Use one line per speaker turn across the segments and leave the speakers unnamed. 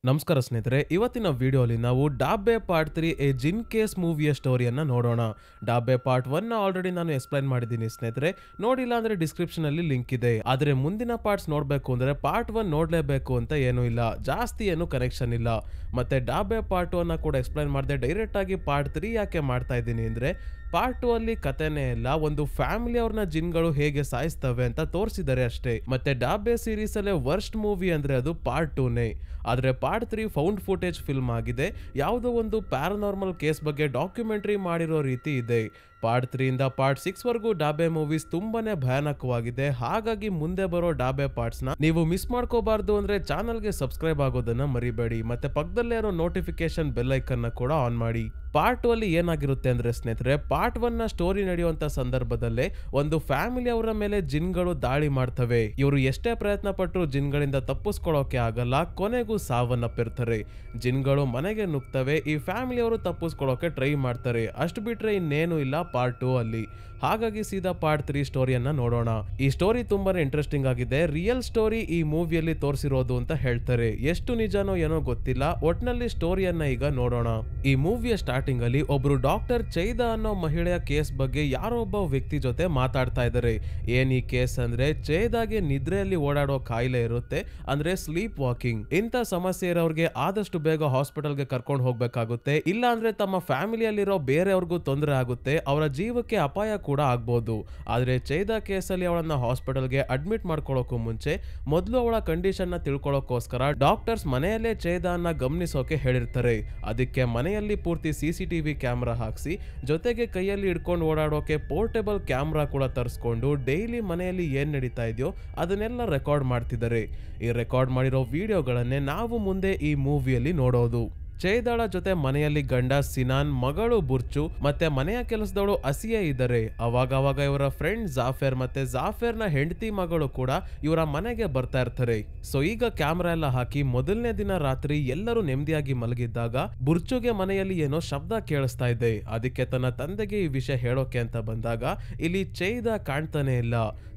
ನಮಸ್ಕಾರ ಸ್ನೇಹಿತರೆ, ಇವತ್ತಿನ ವಿಡಿಯೋಲಿ ನಾವು ಡಾಬೆ ಪಾರ್ಟ್ 3 ಎ ಜಿನ್ ಕೇಸ್ ಮೂವಿಯ ಸ್ಟೋರಿಯನ್ನ ನೋಡೋಣ. ಡಾಬೆ ಪಾರ್ಟ್ 1 ಆಲ್ರೆಡಿ ನಾನು ಎಕ್ಸ್ಪ್ಲೈನ್ ಮಾಡಿದ್ದೀನಿ ಸ್ನೇಹಿತರೆ, ನೋಡಿಲ್ಲ ಅಂದ್ರೆ ಡಿಸ್ಕ್ರಿಪ್ಷನ್ ಅಲ್ಲಿ ಲಿಂಕ್ ಇದೆ. ಆದ್ರೆ ಮುಂದಿನ ಪಾರ್ಟ್ಸ್ ನೋಡ್ಬೇಕು ಅಂದ್ರೆ ಪಾರ್ಟ್ 1 ನೋಡ್ಲೇಬೇಕು ಅಂತ ಏನೂ ಇಲ್ಲ, ಜಾಸ್ತಿ ಏನು ಕನೆಕ್ಷನ್ ಇಲ್ಲ. ಮತ್ತೆ ಡಾಬೆ ಪಾರ್ಟ್ 1 ಕೂಡ ಎಕ್ಸ್ಪ್ಲೈನ್ ಮಾಡದೆ ಡೈರೆಕ್ಟ್ ಆಗಿ ಪಾರ್ಟ್ 3 ಯಾಕೆ ಮಾಡ್ತಾ ಇದ್ದೀನಿ ಅಂದ್ರೆ, ಪಾರ್ಟ್ 2 ಅಲ್ಲಿ ಕಥೆನೇ ಇಲ್ಲ, ಒಂದು ಫ್ಯಾಮಿಲಿ ಅವ್ರನ್ನ ಜಿನ್ಗಳು ಹೇಗೆ ಸಾಯಿಸ್ತವೆ ಅಂತ ತೋರಿಸಿದ್ದಾರೆ ಅಷ್ಟೇ. ಮತ್ತೆ ಡಾಬೆ ಸೀರೀಸ್ ಅಲ್ಲೇ ವರ್ಸ್ಟ್ ಮೂವಿ ಅಂದ್ರೆ ಅದು ಪಾರ್ಟ್ 2ನೇ. ಆದ್ರೆ ಪಾರ್ಟ್ 3 ಫೌಂಡ್ ಫುಟೇಜ್ ಫಿಲ್ಮ್ ಆಗಿದೆ, ಯಾವುದೋ ಒಂದು ಪ್ಯಾರಾನಾರ್ಮಲ್ ಕೇಸ್ ಬಗ್ಗೆ ಡಾಕ್ಯುಮೆಂಟರಿ ಮಾಡಿರೋ ರೀತಿ ಇದೆ. ಪಾರ್ಟ್ 3 ಇಂದ ಪಾರ್ಟ್ 6 ವರೆಗೂ ಡಾಬೆ ಮೂವೀಸ್ ತುಂಬಾನೇ ಭಯಾನಕವಾಗಿದೆ. ಹಾಗಾಗಿ ಮುಂದೆ ಬರೋ ಡಾಬೆ ಪಾರ್ಟ್ಸ್ ನ ನೀವು ಮಿಸ್ ಮಾಡ್ಕೋಬಾರ್ದು ಅಂದ್ರೆ ಚಾನಲ್ಗೆ ಸಬ್ಸ್ಕ್ರೈಬ್ ಆಗೋದನ್ನ ಮರಿಬೇಡಿ. ಮತ್ತೆ ಪಕ್ಕದಲ್ಲೇ ಇರೋ ನೋಟಿಫಿಕೇಶನ್ ಬೆಲ್ ಐಕನ್ ಕೂಡ ಆನ್ ಮಾಡಿ. ಪಾರ್ಟ್ 2 ಅಲ್ಲಿ ಏನಾಗಿರುತ್ತೆ ಅಂದ್ರೆ ಸ್ನೇಹಿತರೆ, ಪಾರ್ಟ್ 1 ನ ಸ್ಟೋರಿ ನಡೆಯುವಂತ ಸಂದರ್ಭದಲ್ಲೇ ಒಂದು ಫ್ಯಾಮಿಲಿ ಅವರ ಮೇಲೆ ಜಿನ್ಗಳು ದಾಳಿ ಮಾಡ್ತವೆ. ಇವರು ಎಷ್ಟೇ ಪ್ರಯತ್ನ ಪಟ್ಟರು ಜಿನ್ಗಳಿಂದ ತಪ್ಪಿಸ್ಕೊಳ್ಳೋಕೆ ಆಗಲ್ಲ, ಕೊನೆಗೂ ಸಾವನ್ನಪ್ಪಿರ್ತಾರೆ. ಜಿನ್ಗಳು ಮನೆಗೆ ನುಗ್ತವೆ, ಈ ಫ್ಯಾಮಿಲಿ ಅವರು ತಪ್ಪಿಸ್ಕೊಳ್ಳೋಕೆ ಟ್ರೈ ಮಾಡ್ತಾರೆ. ಅಷ್ಟು ಬಿಟ್ರೆ ಇನ್ನೇನು ಇಲ್ಲ ಪಾರ್ಟ್ 2 ಅಲ್ಲಿ. ಹಾಗಾಗಿ ಸೀದಾ ಪಾರ್ಟ್ 3 ಸ್ಟೋರಿಯನ್ನ ನೋಡೋಣ. ಈ ಸ್ಟೋರಿ ತುಂಬಾನೇ ಇಂಟ್ರೆಸ್ಟಿಂಗ್ ಆಗಿದೆ. ರಿಯಲ್ ಸ್ಟೋರಿ ಈ ಮೂವಿಯಲ್ಲಿ ತೋರಿಸಿರೋದು ಅಂತ ಹೇಳ್ತಾರೆ, ಎಷ್ಟು ನಿಜಾನೋ ಏನೋ ಗೊತ್ತಿಲ್ಲ. ಒಟ್ನಲ್ಲಿ ಸ್ಟೋರಿಯನ್ನ ಈಗ ನೋಡೋಣ. ಈ ಮೂವಿಯ ಸ್ಟಾರ್ಟಿಂಗ್ ಅಲ್ಲಿ ಒಬ್ರು ಡಾಕ್ಟರ್ ಚೈದಾ ಅನ್ನೋ ಮಹಿಳೆಯ ಕೇಸ್ ಬಗ್ಗೆ ಯಾರೋ ಒಬ್ಬ ವ್ಯಕ್ತಿ ಜೊತೆ ಮಾತಾಡ್ತಾ ಇದ್ದಾರೆ. ಏನ್ ಈ ಕೇಸ್ ಅಂದ್ರೆ, ಚೈದಾಗೆ ನಿದ್ರೆಯಲ್ಲಿ ಓಡಾಡೋ ಕಾಯಿಲೆ ಇರುತ್ತೆ, ಅಂದ್ರೆ ಸ್ಲೀಪ್ ವಾಕಿಂಗ್. ಇಂಥ ಸಮಸ್ಯೆ ಇರೋರಿಗೆ ಆದಷ್ಟು ಬೇಗ ಹಾಸ್ಪಿಟಲ್ಗೆ ಕರ್ಕೊಂಡು ಹೋಗ್ಬೇಕಾಗುತ್ತೆ, ಇಲ್ಲ ಅಂದ್ರೆ ತಮ್ಮ ಫ್ಯಾಮಿಲಿಯಲ್ಲಿರೋ ಬೇರೆಯವ್ರಿಗೂ ತೊಂದರೆ ಆಗುತ್ತೆ, ಅವರ ಜೀವಕ್ಕೆ ಅಪಾಯ ಕೂಡ ಆಗ್ಬಹುದು. ಆದ್ರೆ ಚೈದಾ ಕೇಸಲ್ಲಿ ಅವಳನ್ನ ಹಾಸ್ಪಿಟಲ್ಗೆ ಅಡ್ಮಿಟ್ ಮಾಡ್ಕೊಳ್ಳೋಕು ಮುಂಚೆ ಮೊದಲು ಅವಳ ಕಂಡೀಷನ್ ನ ತಿಳ್ಕೊಳ್ಳೋಕೋಸ್ಕರ ಡಾಕ್ಟರ್ಸ್ ಮನೆಯಲ್ಲೇ ಚೈದಾನ್ನ ಗಮನಿಸೋಕೆ ಹೇಳಿರ್ತಾರೆ. ಅದಕ್ಕೆ ಮನೆಯಲ್ಲಿ ಪೂರ್ತಿ CCTV ಕ್ಯಾಮ್ರಾ ಹಾಕ್ಸಿ, ಜೊತೆಗೆ ಕೈಯಲ್ಲಿ ಹಿಡ್ಕೊಂಡು ಓಡಾಡೋಕೆ ಪೋರ್ಟೇಬಲ್ ಕ್ಯಾಮ್ರಾ ಕೂಡ ತರಿಸ್ಕೊಂಡು ಡೈಲಿ ಮನೆಯಲ್ಲಿ ಏನ್ ನಡೀತಾ ಇದೆಯೋ ಅದನ್ನೆಲ್ಲ ರೆಕಾರ್ಡ್ ಮಾಡ್ತಿದ್ದಾರೆ. ಈ ರೆಕಾರ್ಡ್ ಮಾಡಿರೋ ವಿಡಿಯೋಗಳನ್ನೇ ನಾವು ಮುಂದೆ ಈ ಮೂವಿಯಲ್ಲಿ ನೋಡೋದು. ಚೈದಾಳ ಜೊತೆ ಮನೆಯಲ್ಲಿ ಗಂಡ ಸಿನಾನ್, ಮಗಳು ಬುರ್ಚು ಮತ್ತೆ ಮನೆಯ ಕೆಲಸದವಳು ಅಸಿಯಾ ಇದ್ದಾರೆ. ಅವಾಗ ಇವರ ಫ್ರೆಂಡ್ ಜಾಫರ್ ಮತ್ತೆ ಜಾಫರ್ನ ಹೆಂಡತಿ ಮಗಳು ಕೂಡ ಇವರ ಮನೆಗೆ ಬರ್ತಾ ಇರ್ತಾರೆ. ಸೊ ಈಗ ಕ್ಯಾಮ್ರಾ ಎಲ್ಲ ಹಾಕಿ ಮೊದಲನೇ ದಿನ ರಾತ್ರಿ ಎಲ್ಲರೂ ನೆಮ್ಮದಿಯಾಗಿ ಮಲಗಿದ್ದಾಗ ಬುರ್ಚುಗೆ ಮನೆಯಲ್ಲಿ ಏನೋ ಶಬ್ದ ಕೇಳಿಸ್ತಾ ಇದೆ. ಅದಕ್ಕೆ ತನ್ನ ತಂದೆಗೆ ಈ ವಿಷಯ ಹೇಳೋಕೆ ಅಂತ ಬಂದಾಗ ಇಲ್ಲಿ ಚೈದಾ ಕಾಣ್ತಾನೆ ಇಲ್ಲ.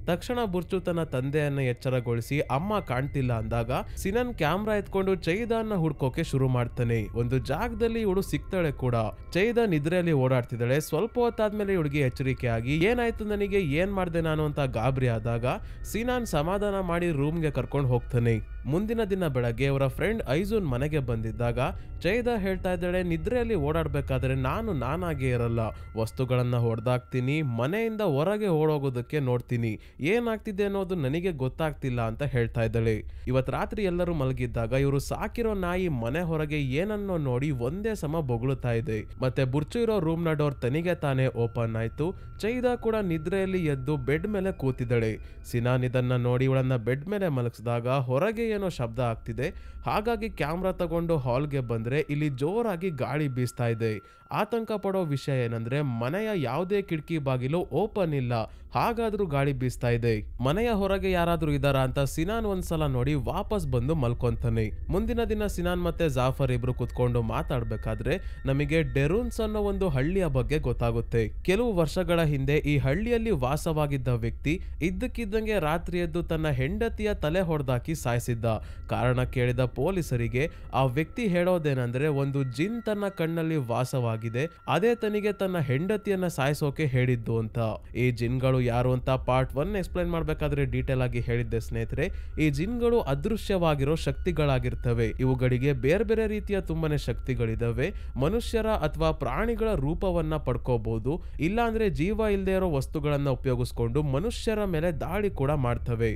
ತಕ್ಷಣ ಬುರ್ಚು ತನ್ನ ತಂದೆಯನ್ನ ಎಚ್ಚರಗೊಳಿಸಿ ಅಮ್ಮ ಕಾಣ್ತಿಲ್ಲ ಅಂದಾಗ ಸಿನನ್ ಕ್ಯಾಮ್ರಾ ಎತ್ಕೊಂಡು ಚೈದಾನ್ನ ಹುಡ್ಕೋಕೆ ಶುರು ಮಾಡ್ತಾನೆ. ಒಂದು ಜಾಗದಲ್ಲಿ ಇವಳು ಸಿಗ್ತಾಳೆ ಕೂಡ. ಚೈದಾ ನಿದ್ರೆಯಲ್ಲಿ ಓಡಾಡ್ತಿದ್ದಾಳೆ. ಸ್ವಲ್ಪ ಹೊತ್ತಾದ್ಮೇಲೆ ಇವಳಿಗೆ ಎಚ್ಚರಿಕೆ ಆಗಿ ಏನಾಯ್ತು ನನಗೆ, ಏನ್ ಮಾಡ್ದೆ ನಾನು ಅಂತ ಗಾಬರಿ ಆದಾಗ ಸಿನಾನ್ ಸಮಾಧಾನ ಮಾಡಿ ರೂಮ್ಗೆ ಕರ್ಕೊಂಡು ಹೋಗ್ತಾನೆ. ಮುಂದಿನ ದಿನ ಬೆಳಗ್ಗೆ ಅವರ ಫ್ರೆಂಡ್ ಐಜುನ್ ಮನೆಗೆ ಬಂದಿದ್ದಾಗ ಚೈದಾ ಹೇಳ್ತಾ ಇದ್ದಾಳೆ, ನಿದ್ರೆಯಲ್ಲಿ ಓಡಾಡ್ಬೇಕಾದ್ರೆ ನಾನಾಗೇ ಇರಲ್ಲ, ವಸ್ತುಗಳನ್ನ ಹೊಡೆದಾಕ್ತೀನಿ, ಮನೆಯಿಂದ ಹೊರಗೆ ಓಡೋಗೋದಕ್ಕೆ ನೋಡ್ತೀನಿ, ಏನಾಗ್ತಿದೆ ಅನ್ನೋದು ನನಗೆ ಗೊತ್ತಾಗ್ತಿಲ್ಲ ಅಂತ ಹೇಳ್ತಾ ಇದ್ದಾಳೆ. ಇವತ್ ರಾತ್ರಿ ಎಲ್ಲರೂ ಮಲಗಿದ್ದಾಗ ಇವರು ಸಾಕಿರೋ ನಾಯಿ ಮನೆ ಹೊರಗೆ ಏನನ್ನೋ ನೋಡಿ ಒಂದೇ ಸಮ ಬೊಗಳುತ್ತಾ ಇದೆ. ಮತ್ತೆ ಬುರ್ಚು ಇರೋ ರೂಮ್ ನ ಡೋರ್ ತನಿಗೆ ತಾನೇ ಓಪನ್ ಆಯ್ತು. ಚೈದಾ ಕೂಡ ನಿದ್ರೆಯಲ್ಲಿ ಎದ್ದು ಬೆಡ್ ಮೇಲೆ ಕೂತಿದ್ದಾಳೆ. ಸಿನಾನ್ ಇದನ್ನ ನೋಡಿ ಇವಳನ್ನ ಬೆಡ್ ಮೇಲೆ ಮಲಗಿಸಿದಾಗ ಹೊರಗೆ ಏನೋ ಶಬ್ದ ಆಗ್ತಿದೆ. ಹಾಗಾಗಿ ಕ್ಯಾಮ್ರಾ ತಗೊಂಡು ಹಾಲ್ಗೆ ಬಂದ್ರೆ ಇಲ್ಲಿ ಜೋರಾಗಿ ಗಾಳಿ ಬೀಸ್ತಾ ಇದೆ. ಆತಂಕ ಪಡೋ ವಿಷಯ ಏನಂದ್ರೆ, ಮನೆಯ ಯಾವುದೇ ಕಿಟಕಿ ಬಾಗಿಲು ಓಪನ್ ಇಲ್ಲ, ಹಾಗಾದ್ರೂ ಗಾಳಿ ಬೀಸ್ತಾ ಇದೆ. ಮನೆಯ ಹೊರಗೆ ಯಾರಾದ್ರೂ ಇದಾರಾ ಅಂತ ಸಿನಾನ್ ಒಂದ್ಸಲ ನೋಡಿ ವಾಪಸ್ ಬಂದು ಮಲ್ಕೊಂತಾನೆ. ಮುಂದಿನ ದಿನ ಸಿನಾನ್ ಮತ್ತೆ ಜಾಫರ್ ಇಬ್ರು ಕುತ್ಕೊಂಡು ಮಾತಾಡ್ಬೇಕಾದ್ರೆ ನಮಗೆ ಡೆರೂನ್ಸ್ ಅನ್ನೋ ಒಂದು ಹಳ್ಳಿಯ ಬಗ್ಗೆ ಗೊತ್ತಾಗುತ್ತೆ. ಕೆಲವು ವರ್ಷಗಳ ಹಿಂದೆ ಈ ಹಳ್ಳಿಯಲ್ಲಿ ವಾಸವಾಗಿದ್ದ ವ್ಯಕ್ತಿ ಇದ್ದಕ್ಕಿದ್ದಂಗೆ ರಾತ್ರಿ ಎದ್ದು ತನ್ನ ಹೆಂಡತಿಯ ತಲೆ ಹೊಡೆದಾಕಿ ಸಾಯಿಸಿದ್ದ. ಕಾರಣ ಕೇಳಿದ ಪೊಲೀಸರಿಗೆ ಆ ವ್ಯಕ್ತಿ ಹೇಳೋದೇನಂದ್ರೆ, ಒಂದು ಜಿನ್ ತನ್ನ ಕಣ್ಣಲ್ಲಿ ವಾಸವಾಗಿದೆ, ಅದೇ ತನಿಗೆ ತನ್ನ ಹೆಂಡತಿಯನ್ನ ಸಾಯಿಸೋಕೆ ಹೇಳಿದ್ದು ಅಂತ. ಈ ಜಿನ್ಗಳು ಯಾರು ಅಂತ ಪಾರ್ಟ್ 1 ಎಕ್ಸ್ಪ್ಲೈನ್ ಮಾಡ್ಬೇಕಾದ್ರೆ ಡೀಟೇಲ್ ಆಗಿ ಹೇಳಿದ್ದೆ ಸ್ನೇಹಿತರೆ. ಈ ಜಿನ್ಗಳು ಅದೃಶ್ಯವಾಗಿರೋ ಶಕ್ತಿಗಳಾಗಿರ್ತವೆ. ಇವುಗಳಿಗೆ ಬೇರೆ ಬೇರೆ ರೀತಿಯ ತುಂಬಾನೇ ಶಕ್ತಿಗಳಿದಾವೆ. ಮನುಷ್ಯರ ಅಥವಾ ಪ್ರಾಣಿಗಳ ರೂಪವನ್ನ ಪಡ್ಕೋಬಹುದು, ಇಲ್ಲಾಂದ್ರೆ ಜೀವ ಇಲ್ಲದೆ ಇರೋ ವಸ್ತುಗಳನ್ನ ಉಪಯೋಗಿಸ್ಕೊಂಡು ಮನುಷ್ಯರ ಮೇಲೆ ದಾಳಿ ಕೂಡ ಮಾಡ್ತವೆ.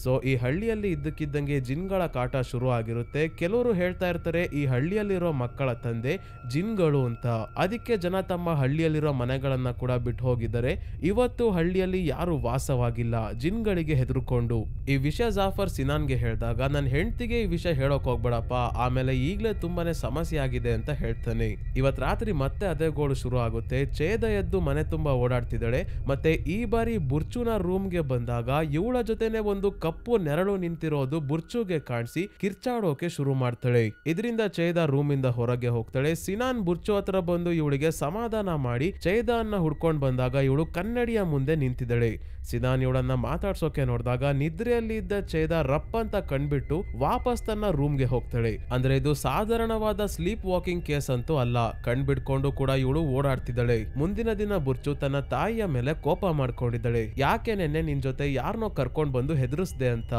ಸೊ ಈ ಹಳ್ಳಿಯಲ್ಲಿ ಇದ್ದಕ್ಕಿದ್ದಂಗೆ ಜಿನ್ಗಳ ಕಾಟ ಶುರು ಆಗಿರುತ್ತೆ. ಕೆಲವರು ಹೇಳ್ತಾ ಇರ್ತಾರೆ ಈ ಹಳ್ಳಿಯಲ್ಲಿರೋ ಮಕ್ಕಳ ತಂದೆ ಜಿನ್ಗಳು ಅಂತ. ಅದಕ್ಕೆ ಜನ ತಮ್ಮ ಹಳ್ಳಿಯಲ್ಲಿರೋ ಮನೆಗಳನ್ನ ಕೂಡ ಬಿಟ್ಟು ಹೋಗಿದ್ದಾರೆ. ಇವತ್ತು ಹಳ್ಳಿಯಲ್ಲಿ ಯಾರು ವಾಸವಾಗಿಲ್ಲ, ಜಿನ್ಗಳಿಗೆ ಹೆದರ್ಕೊಂಡು. ಈ ವಿಷಯ ಜಾಫರ್ ಸಿನಾನ್ಗೆ ಹೇಳಿದಾಗ, ನನ್ನ ಹೆಂಡತಿಗೆ ಈ ವಿಷಯ ಹೇಳೋಕ್ ಹೋಗ್ಬೇಡಪ್ಪ, ಆಮೇಲೆ ಈಗ್ಲೇ ತುಂಬಾನೇ ಸಮಸ್ಯೆ ಆಗಿದೆ ಅಂತ ಹೇಳ್ತಾನೆ. ಇವತ್ ರಾತ್ರಿ ಮತ್ತೆ ಅದೇ ಗೋಳು ಶುರು ಆಗುತ್ತೆ. ಚೈದಾ ಎದ್ದು ಮನೆ ತುಂಬಾ ಓಡಾಡ್ತಿದ್ದಾಳೆ. ಮತ್ತೆ ಈ ಬಾರಿ ಬುರ್ಚುನ ರೂಮ್ಗೆ ಬಂದಾಗ ಇವಳ ಜೊತೆನೆ ಒಂದು ಕಪ್ಪು ನೆರಳು ನಿಂತಿರೋದು ಬುರ್ಚುಗೆ ಕಾಣಿಸಿ ಕಿರ್ಚಾಡೋಕೆ ಶುರು ಮಾಡ್ತಾಳೆ. ಇದರಿಂದ ಚೈದಾ ರೂಮ್ ಇಂದ ಹೊರಗೆ ಹೋಗ್ತಾಳೆ. ಸಿನಾನ್ ಬುರ್ಚು ಹತ್ರ ಬಂದು ಇವಳಿಗೆ ಸಮಾಧಾನ ಮಾಡಿ ಚೈದಾನ್ನ ಹುಡ್ಕೊಂಡ್ ಬಂದಾಗ ಇವಳು ಕನ್ನಡಿಯ ಮುಂದೆ ನಿಂತಿದ್ದಾಳೆ. ಸಿನಾನ್ ಇವಳನ್ನ ಮಾತಾಡ್ಸೋಕೆ ನೋಡಿದಾಗ ನಿದ್ರೆಯಲ್ಲಿ ಇದ್ದ ಚೈದಾ ರಪ್ ಅಂತ ಕಣ್ಬಿಟ್ಟು ವಾಪಸ್ ತನ್ನ ರೂಮ್ಗೆ ಹೋಗ್ತಾಳೆ. ಅಂದ್ರೆ ಇದು ಸಾಧಾರಣವಾದ ಸ್ಲೀಪ್ ವಾಕಿಂಗ್ ಕೇಸ್ ಅಂತೂ ಅಲ್ಲ. ಕಣ್ಬಿಡ್ಕೊಂಡು ಕೂಡ ಇವಳು ಓಡಾಡ್ತಿದ್ದಾಳೆ. ಮುಂದಿನ ದಿನ ಬುರ್ಚು ತನ್ನ ತಾಯಿಯ ಮೇಲೆ ಕೋಪ ಮಾಡ್ಕೊಂಡಿದ್ದಾಳೆ. ಯಾಕೆ ನೆನ್ನೆ ನಿನ್ ಜೊತೆ ಯಾರನ್ನೋ ಕರ್ಕೊಂಡ್ ಬಂದು ಹೆದರಿಸ್ದೆ ಅಂತ.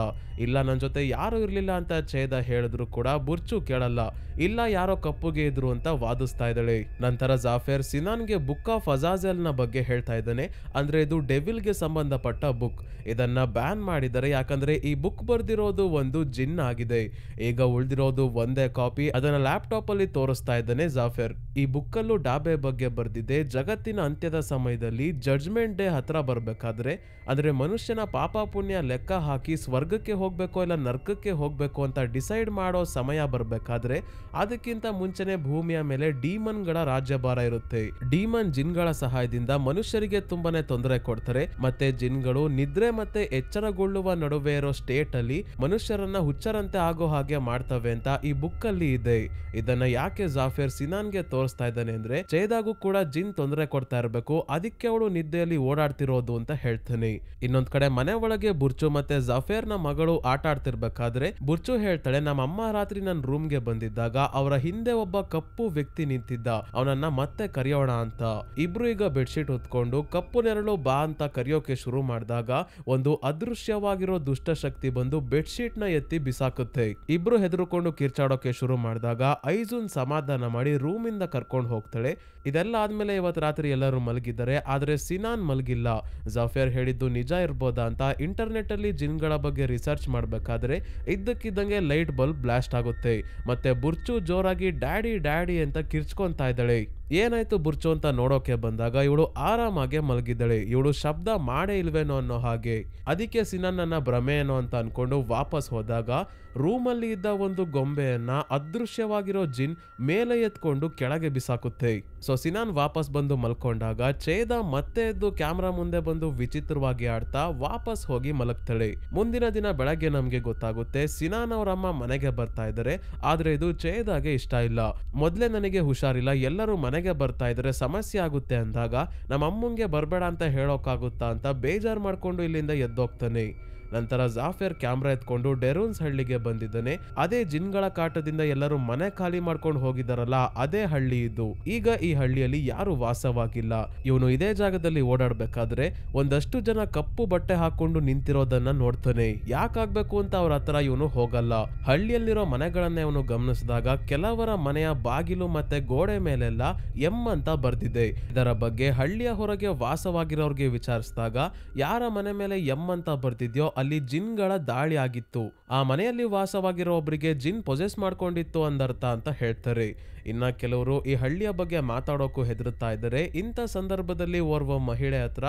ಇಲ್ಲ ನನ್ ಜೊತೆ ಯಾರು ಇರ್ಲಿಲ್ಲ ಅಂತ ಚೈದಾ ಹೇಳಿದ್ರು ಕೂಡ ಬುರ್ಚು ಕೇಳಲ್ಲ. ಇಲ್ಲ ಯಾರೋ ಕಪ್ಪುಗೆ ಇದ್ರು ಅಂತ ವಾದಿಸ್ತಾ ಇದ್ದಾಳೆ. ನಂತರ ಜಾಫರ್ ಸಿನಾನ್ಗೆ ಬುಕ್ ಆಫ್ ಅಜಾಜೆಲ್ ನ ಬಗ್ಗೆ ಹೇಳ್ತಾ ಇದ್ದಾನೆ. ಅಂದ್ರೆ ಇದು ಡೆವಿಲ್ ಗೆ ಸಂಬಂಧಪಟ್ಟ ಬುಕ್. ಇದನ್ನ ಬ್ಯಾನ್ ಮಾಡಿದರೆ ಯಾಕಂದ್ರೆ ಈ ಬುಕ್ ಬರ್ದಿರೋದು ಒಂದು ಜಿನ್ ಆಗಿದೆ. ಈಗ ಉಳಿದಿರೋದು ಒಂದೇ ಕಾಪಿ. ಅದನ್ನ ಲ್ಯಾಪ್ಟಾಪ್ ಅಲ್ಲಿ ತೋರಿಸ್ತಾ ಇದ್ದಾನೆ ಜಾಫರ್. ಈ ಬುಕ್ ಅಲ್ಲೂ ಡಾಬೆ ಬಗ್ಗೆ ಬರ್ದಿದೆ. ಜಗತ್ತಿನ ಅಂತ್ಯದ ಸಮಯದಲ್ಲಿ ಜಡ್ಜ್ಮೆಂಟ್ ಡೇ ಹತ್ರ ಬರ್ಬೇಕಾದ್ರೆ ಅಂದ್ರೆ ಮನುಷ್ಯನ ಪಾಪ ಪುಣ್ಯ ಲೆಕ್ಕ ಹಾಕಿ ಸ್ವರ್ಗಕ್ಕೆ ಹೋಗ್ಬೇಕೋ ಇಲ್ಲ ನರ್ಕಕ್ಕೆ ಹೋಗ್ಬೇಕು ಅಂತ ಡಿಸೈಡ್ ಮಾಡೋ ಸಮಯ ಬರ್ಬೇಕಾದ್ರೆ ಅದಕ್ಕಿಂತ ಮುಂಚೆನೆ ಭೂಮಿಯ ಮೇಲೆ ಡೀಮನ್ ಗಳ ರಾಜ್ಯಭಾರ ಇರುತ್ತೆ. ಡೀಮನ್ ಜಿನ್ಗಳ ಸಹಾಯದಿಂದ ಮನುಷ್ಯರಿಗೆ ತುಂಬಾನೇ ತೊಂದರೆ ಕೊಡ್ತಾರೆ. ಮತ್ತೆ ಜಿನ್ಗಳು ನಿದ್ರೆ ಮತ್ತೆ ಎಚ್ಚರಗೊಳ್ಳುವ ನಡುವೆ ಇರೋ ಸ್ಟೇಟ್ ಅಲ್ಲಿ ಮನುಷ್ಯರನ್ನ ಹುಚ್ಚರಂತೆ ಆಗೋ ಹಾಗೆ ಮಾಡ್ತವೆ ಅಂತ ಈ ಬುಕ್ ಅಲ್ಲಿ ಇದೆ. ಇದನ್ನ ಯಾಕೆ ಜಾಫರ್ ಸಿನಾನ್ಗೆ ತೋರಿಸ್ತಾ ಇದ್ದಾನೆ ಅಂದ್ರೆ ಚೈದಾಗೂ ಕೂಡ ಜಿನ್ ತೊಂದರೆ ಕೊಡ್ತಾ ಇರ್ಬೇಕು, ಅದಕ್ಕೆ ಅವಳು ನಿದ್ದೆಯಲ್ಲಿ ಓಡಾಡ್ತಿರೋದು ಅಂತ ಹೇಳ್ತಾನೆ. ಇನ್ನೊಂದ್ ಕಡೆ ಮನೆ ಒಳಗೆ ಬುರ್ಚು ಮತ್ತೆ ಜಾಫರ್ ನ ಮಗಳು ಆಟ ಆಡ್ತಿರ್ಬೇಕಾದ್ರೆ ಬುರ್ಚು ಹೇಳ್ತಾಳೆ, ನಮ್ಮ ಅಮ್ಮ ರಾತ್ರಿ ನನ್ನ ರೂಮ್ಗೆ ಬಂದಿದ್ದಾಗ ಅವರ ಹಿಂದೆ ಒಬ್ಬ ಕಪ್ಪು ವ್ಯಕ್ತಿ ನಿಂತಿದ್ದ, ಅವನನ್ನ ಮತ್ತೆ ಕರೆಯೋಣ ಅಂತ. ಇಬ್ರು ಈಗ ಬೆಡ್ಶೀಟ್ ಹೊತ್ಕೊಂಡು ಕಪ್ಪು ನೆರಳು ಬಾ ಅಂತ ಕರೆಯೋಕೆ ಶುರು ಮಾಡಿದಾಗ ಒಂದು ಅದೃಶ್ಯವಾಗಿರೋ ದುಷ್ಟಶಕ್ತಿ ಬಂದು ಬೆಡ್ಶೀಟ್ ನ ಎತ್ತಿ ಬಿಸಾಕುತ್ತೆ. ಇಬ್ರು ಹೆದರ್ಕೊಂಡು ಕಿರ್ಚಾಡೋಕೆ ಶುರು ಮಾಡಿದಾಗ ಐಜುನ್ ಸಮಾಧಾನ ಮಾಡಿ ರೂಮ್ ಇಂದ ಕರ್ಕೊಂಡು ಹೋಗ್ತಾಳೆ. ಇದೆಲ್ಲ ಆದ್ಮೇಲೆ ಇವತ್ತು ರಾತ್ರಿ ಎಲ್ಲರೂ ಮಲಗಿದ್ದಾರೆ, ಆದ್ರೆ ಸಿನಾನ್ ಮಲಗಿಲ್ಲ. ಜಾಫರ್ ಹೇಳಿದ್ದು ನಿಜ ಇರ್ಬೋದಾ ಅಂತ ಇಂಟರ್ನೆಟ್ ಅಲ್ಲಿ ಜಿನ್ಗಳ ಬಗ್ಗೆ ರಿಸರ್ಚ್ ಮಾಡ್ಬೇಕಾದ್ರೆ ಇದ್ದಕ್ಕಿದ್ದಂಗೆ ಲೈಟ್ ಬಲ್ಬ್ ಬ್ಲಾಸ್ಟ್ ಆಗುತ್ತೆ. ಮತ್ತೆ ಬುರ್ಚು ಜೋರಾಗಿ ಡ್ಯಾಡಿ ಡ್ಯಾಡಿ ಅಂತ ಕಿರ್ಚ್ಕೊಂತಾ ಇದ್ದಾಳೆ. ಏನಾಯ್ತು ಬುರ್ಚು ಅಂತ ನೋಡೋಕೆ ಬಂದಾಗ ಇವಳು ಆರಾಮಾಗೆ ಮಲಗಿದ್ದಾಳೆ. ಇವಳು ಶಬ್ದ ಮಾಡೇ ಇಲ್ವೇನೋ ಅನ್ನೋ ಹಾಗೆ. ಅದಕ್ಕೆ ಸಿನಾನ್ ನನ್ನ ಭ್ರಮೆ ಏನೋ ಅಂತ ಅನ್ಕೊಂಡು ವಾಪಸ್ ಹೋದಾಗ ರೂಮ್ ಅಲ್ಲಿ ಇದ್ದ ಒಂದು ಗೊಂಬೆಯನ್ನ ಅದೃಶ್ಯವಾಗಿರೋ ಜಿನ್ ಮೇಲೆ ಎತ್ಕೊಂಡು ಕೆಳಗೆ ಬಿಸಾಕುತ್ತೆ. ಸೊ ಸಿನಾನ್ ವಾಪಸ್ ಬಂದು ಮಲ್ಕೊಂಡಾಗ ಚೈದಾ ಮತ್ತೆ ಎದ್ದು ಕ್ಯಾಮ್ರಾ ಮುಂದೆ ಬಂದು ವಿಚಿತ್ರವಾಗಿ ಆಡ್ತಾ ವಾಪಸ್ ಹೋಗಿ ಮಲಗ್ತಾಳೆ. ಮುಂದಿನ ದಿನ ಬೆಳಗ್ಗೆ ನಮ್ಗೆ ಗೊತ್ತಾಗುತ್ತೆ ಸಿನಾನ್ ಅವರಮ್ಮ ಮನೆಗೆ ಬರ್ತಾ ಇದ್ದಾರೆ. ಆದ್ರೆ ಇದು ಚೈದಾಗೆ ಇಷ್ಟ ಇಲ್ಲ. ಮೊದ್ಲೇ ನನಗೆ ಹುಷಾರಿಲ್ಲ, ಎಲ್ಲರೂ ಮನೆಗೆ ಬರ್ತಾ ಇದ್ರೆ ಸಮಸ್ಯೆ ಆಗುತ್ತೆ ಅಂದಾಗ ನಮ್ಮ ಅಮ್ಮಂಗೆ ಬರ್ಬೇಡ ಅಂತ ಹೇಳೋಕಾಗುತ್ತಾ ಅಂತ ಬೇಜಾರ್ ಮಾಡ್ಕೊಂಡು ಇಲ್ಲಿಂದ ಎದ್ದೋಗ್ತಾನೆ. ನಂತರ ಜಾಫರ್ ಕ್ಯಾಮ್ರಾ ಎತ್ಕೊಂಡು ಡೆರೂನ್ಸ್ ಹಳ್ಳಿಗೆ ಬಂದಿದ್ದಾನೆ. ಅದೇ ಜಿನ್ಗಳ ಕಾಟದಿಂದ ಎಲ್ಲರೂ ಮನೆ ಖಾಲಿ ಮಾಡ್ಕೊಂಡು ಹೋಗಿದಾರಲ್ಲ ಅದೇ ಹಳ್ಳಿ ಇದು. ಈಗ ಈ ಹಳ್ಳಿಯಲ್ಲಿ ಯಾರು ವಾಸವಾಗಿಲ್ಲ. ಇವನು ಇದೇ ಜಾಗದಲ್ಲಿ ಓಡಾಡ್ಬೇಕಾದ್ರೆ ಒಂದಷ್ಟು ಜನ ಕಪ್ಪು ಬಟ್ಟೆ ಹಾಕೊಂಡು ನಿಂತಿರೋದನ್ನ ನೋಡ್ತಾನೆ. ಯಾಕಾಗ್ಬೇಕು ಅಂತ ಅವ್ರ ಹತ್ರ ಇವನು ಹೋಗಲ್ಲ. ಹಳ್ಳಿಯಲ್ಲಿರೋ ಮನೆಗಳನ್ನ ಇವನು ಗಮನಿಸಿದಾಗ ಕೆಲವರ ಮನೆಯ ಬಾಗಿಲು ಮತ್ತೆ ಗೋಡೆ ಮೇಲೆಲ್ಲ ಎಂ ಅಂತ ಬರ್ದಿದೆ. ಇದರ ಬಗ್ಗೆ ಹಳ್ಳಿಯ ಹೊರಗೆ ವಾಸವಾಗಿರೋರ್ಗೆ ವಿಚಾರಿಸಿದಾಗ ಯಾರ ಮನೆ ಮೇಲೆ ಎಂ ಅಂತ ಬರ್ದಿದ್ಯೋ ಅಲ್ಲಿ ಜಿನ್ಗಳ ದಾಳಿ ಆಗಿತ್ತು. ಆ ಮನೆಯಲ್ಲಿ ವಾಸವಾಗಿರೋ ಒಬ್ಬರಿಗೆ ಜಿನ್ ಪೊಸೆಸ್ ಮಾಡ್ಕೊಂಡಿತ್ತು ಅಂದರ್ಥ ಅಂತ ಹೇಳ್ತಾರೆ. ಇನ್ನ ಕೆಲವರು ಈ ಹಳ್ಳಿಯ ಬಗ್ಗೆ ಮಾತಾಡೋಕು ಹೆದರುತ್ತಾ ಇದ್ದಾರೆ. ಇಂಥ ಸಂದರ್ಭದಲ್ಲಿ ಓರ್ವ ಮಹಿಳೆ ಹತ್ರ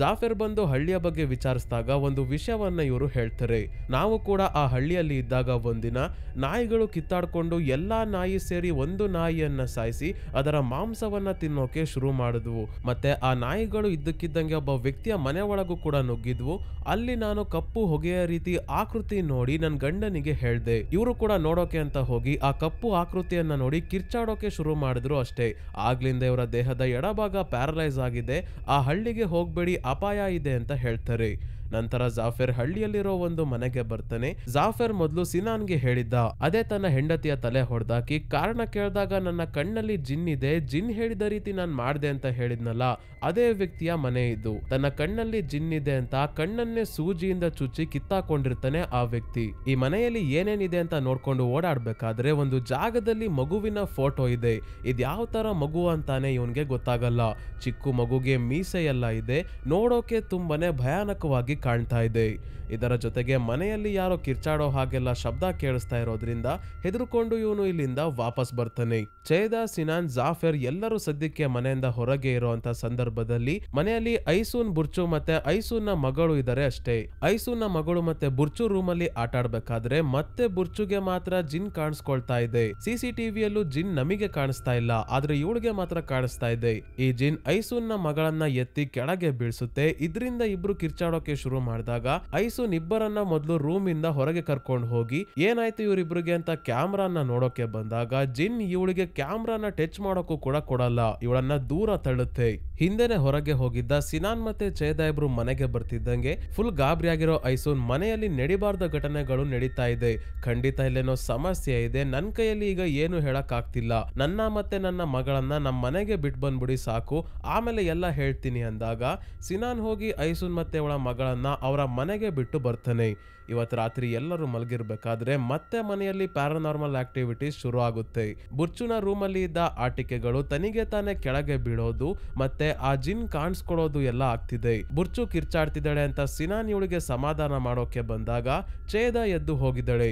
ಜಾಫರ್ ಬಂದು ಹಳ್ಳಿಯ ಬಗ್ಗೆ ವಿಚಾರಿಸಿದಾಗ ಒಂದು ವಿಷಯವನ್ನ ಇವರು ಹೇಳ್ತಾರೆ. ನಾವು ಕೂಡ ಆ ಹಳ್ಳಿಯಲ್ಲಿ ಇದ್ದಾಗ ಒಂದಿನ ನಾಯಿಗಳು ಕಿತ್ತಾಡ್ಕೊಂಡು ಎಲ್ಲಾ ನಾಯಿ ಸೇರಿ ಒಂದು ನಾಯಿಯನ್ನ ಸಾಯಿಸಿ ಅದರ ಮಾಂಸವನ್ನ ತಿನ್ನೋಕೆ ಶುರು ಮಾಡಿದ್ವು. ಮತ್ತೆ ಆ ನಾಯಿಗಳು ಇದ್ದಕ್ಕಿದ್ದಂಗೆ ಒಬ್ಬ ವ್ಯಕ್ತಿಯ ಮನೆ ಒಳಗೂ ಕೂಡ ನುಗ್ಗಿದ್ವು. ಅಲ್ಲಿ ನಾನು ಕಪ್ಪು ಹೊಗೆಯ ರೀತಿ ಆಕೃತಿ ನೋಡಿ ನನ್ನ ಗಂಡನಿಗೆ ಹೇಳ್ದೆ. ಇವರು ಕೂಡ ನೋಡೋಕೆ ಅಂತ ಹೋಗಿ ಆ ಕಪ್ಪು ಆಕೃತಿಯನ್ನ ನೋಡಿ ಕಿರ್ಚಾಡೋಕೆ ಶುರು ಮಾಡಿದ್ರು ಅಷ್ಟೇ. ಆಗ್ಲಿಂದ ಇವರ ದೇಹದ ಎಡಭಾಗ ಪ್ಯಾರಲೈಸ್ ಆಗಿದೆ. ಆ ಹಳ್ಳಿಗೆ ಹೋಗ್ಬೇಡಿ, ಅಪಾಯ ಇದೆ ಅಂತ ಹೇಳ್ತಾರೆ. ನಂತರ ಜಾಫರ್ ಹಳ್ಳಿಯಲ್ಲಿರೋ ಒಂದು ಮನೆಗೆ ಬರ್ತಾನೆ. ಜಾಫರ್ ಮೊದಲು ಸಿನಾನ್ಗೆ ಹೇಳಿದ್ದ, ಅದೇ ತನ್ನ ಹೆಂಡತಿಯ ತಲೆ ಹೊಡೆದಾಕಿ ಕಾರಣ ಕೇಳಿದಾಗ ನನ್ನ ಕಣ್ಣಲ್ಲಿ ಜಿನ್ ಇದೆ, ಜಿನ್ ಹೇಳಿದ ರೀತಿ ನಾನ್ ಮಾಡ್ದೆ ಅಂತ ಹೇಳಿದ್ನಲ್ಲ ಅದೇ ವ್ಯಕ್ತಿಯ ಮನೆ ಇದು. ತನ್ನ ಕಣ್ಣಲ್ಲಿ ಜಿನ್ ಇದೆ ಅಂತ ಕಣ್ಣನ್ನೇ ಸೂಜಿಯಿಂದ ಚುಚ್ಚಿ ಕಿತ್ತಾಕೊಂಡಿರ್ತಾನೆ ಆ ವ್ಯಕ್ತಿ. ಈ ಮನೆಯಲ್ಲಿ ಏನೇನಿದೆ ಅಂತ ನೋಡ್ಕೊಂಡು ಓಡಾಡ್ಬೇಕಾದ್ರೆ ಒಂದು ಜಾಗದಲ್ಲಿ ಮಗುವಿನ ಫೋಟೋ ಇದೆ. ಇದ್ಯಾವ ತರ ಮಗು ಅಂತಾನೆ ಇವನ್ಗೆ ಗೊತ್ತಾಗಲ್ಲ. ಚಿಕ್ಕ ಮಗುಗೆ ಮೀಸೆ ಎಲ್ಲ ಇದೆ, ನೋಡೋಕೆ ತುಂಬಾನೇ ಭಯಾನಕವಾಗಿ ಕಾಣ್ತಾ ಇದೆ. ಇದರ ಜೊತೆಗೆ ಮನೆಯಲ್ಲಿ ಯಾರೋ ಕಿರ್ಚಾಡೋ ಹಾಗೆಲ್ಲ ಶಬ್ದ ಕೇಳಿಸ್ತಾ ಇರೋದ್ರಿಂದ ಹೆದರ್ಕೊಂಡು ಇವನು ಇಲ್ಲಿಂದ ವಾಪಸ್ ಬರ್ತಾನೆ. ಚೈದಾ, ಸಿನಾನ್, ಜಾಫರ್ ಎಲ್ಲರೂ ಸದ್ಯಕ್ಕೆ ಮನೆಯಿಂದ ಹೊರಗೆ ಇರುವಂತ ಸಂದರ್ಭದಲ್ಲಿ ಮನೆಯಲ್ಲಿ ಐಸೂನ್, ಬುರ್ಚು ಮತ್ತೆ ಐಸೂನ್ ನ ಮಗಳು ಇದಾರೆ ಅಷ್ಟೇ. ಐಸೂನ್ ನ ಮಗಳು ಮತ್ತೆ ಬುರ್ಚು ರೂಮ್ ಅಲ್ಲಿ ಆಟ ಆಡ್ಬೇಕಾದ್ರೆ ಮತ್ತೆ ಬುರ್ಚುಗೆ ಮಾತ್ರ ಜಿನ್ ಕಾಣಿಸ್ಕೊಳ್ತಾ ಇದೆ. ಸಿಸಿಟಿವಿಯಲ್ಲೂ ಜಿನ್ ನಮಗೆ ಕಾಣಿಸ್ತಾ ಇಲ್ಲ, ಆದ್ರೆ ಇವಳಿಗೆ ಮಾತ್ರ ಕಾಣಿಸ್ತಾ ಇದೆ. ಈ ಜಿನ್ ಐಸೂನ್ ನ ಮಗಳನ್ನ ಎತ್ತಿ ಕೆಳಗೆ ಬೀಳ್ಸುತ್ತೆ. ಇದರಿಂದ ಇಬ್ರು ಕಿರ್ಚಾಡೋಕೆ ಶುರು ಮಾಡಿದಾಗ ಐಸುನ್ ಇಬ್ಬರನ್ನ ಮೊದಲು ರೂಮ್ ಇಂದ ಹೊರಗೆ ಕರ್ಕೊಂಡು ಹೋಗಿ ಏನಾಯ್ತು ಇವರಿಬ್ರಿಗೆ ಅಂತ ಕ್ಯಾಮ್ರಾನ ನೋಡೋಕೆ ಬಂದಾಗ ಜಿನ್ ಇವಳಿಗೆ ಕ್ಯಾಮ್ರಾನ ಟಚ್ ಮಾಡೋಕ್ಕೂ ಕೂಡ ಕೊಡಲ್ಲ, ಇವಳನ್ನ ದೂರ ತಳ್ಳುತ್ತೆ. ಹಿಂದೆನೆ ಹೊರಗೆ ಹೋಗಿದ್ದ ಸಿನಾನ್ ಮತ್ತೆ ಚೇದ ಇಬ್ರು ಮನೆಗೆ ಬರ್ತಿದ್ದಂಗೆ ಫುಲ್ ಗಾಬರಿಯಾಗಿರೋ ಐಸುನ್ ಮನೆಯಲ್ಲಿ ನಡಿಬಾರ್ದ ಘಟನೆಗಳು ನಡೀತಾ ಇದೆ, ಖಂಡಿತ ಇಲ್ಲೇನೋ ಸಮಸ್ಯೆ ಇದೆ, ನನ್ ಕೈಯಲ್ಲಿ ಈಗ ಏನು ಹೇಳಕ್ ಆಗ್ತಿಲ್ಲ, ನನ್ನ ಮತ್ತೆ ನನ್ನ ಮಗಳನ್ನ ನಮ್ಮ ಮನೆಗೆ ಬಿಟ್ಟು ಬಂದ್ಬಿಡಿ ಸಾಕು, ಆಮೇಲೆ ಎಲ್ಲ ಹೇಳ್ತೀನಿ ಅಂದಾಗ ಸಿನಾನ್ ಹೋಗಿ ಐಸುನ್ ಮತ್ತೆ ಅವಳ ಮಗಳನ್ನ ಅವರ ಮನೆಗೆ ಬಿಟ್ಟು ಬರ್ತಾನೆ. ಇವತ್ತು ರಾತ್ರಿ ಎಲ್ಲರೂ ಮಲಗಿರ್ಬೇಕಾದ್ರೆ ಮತ್ತೆ ಮನೆಯಲ್ಲಿ ಪ್ಯಾರಾನಾರ್ಮಲ್ ಆಕ್ಟಿವಿಟೀಸ್ ಶುರು ಆಗುತ್ತೆ. ಬುರ್ಚುನ ರೂಮಲ್ಲಿ ಇದ್ದ ಆಟಿಕೆಗಳು ತನಿಗೆ ತಾನೇ ಕೆಳಗೆ ಬೀಳೋದು ಮತ್ತೆ ಆ ಜಿನ್ ಕಾಣಿಸ್ಕೊಳ್ಳೋದು ಎಲ್ಲ ಆಗ್ತಿದೆ. ಬುರ್ಚು ಕಿರ್ಚಾಡ್ತಿದ್ದಾಳೆ ಅಂತ ಸಿನಾನ್ ಇವಳಿಗೆ ಸಮಾಧಾನ ಮಾಡೋಕೆ ಬಂದಾಗ ಚೇದ ಎದ್ದು ಹೋಗಿದ್ದಾಳೆ.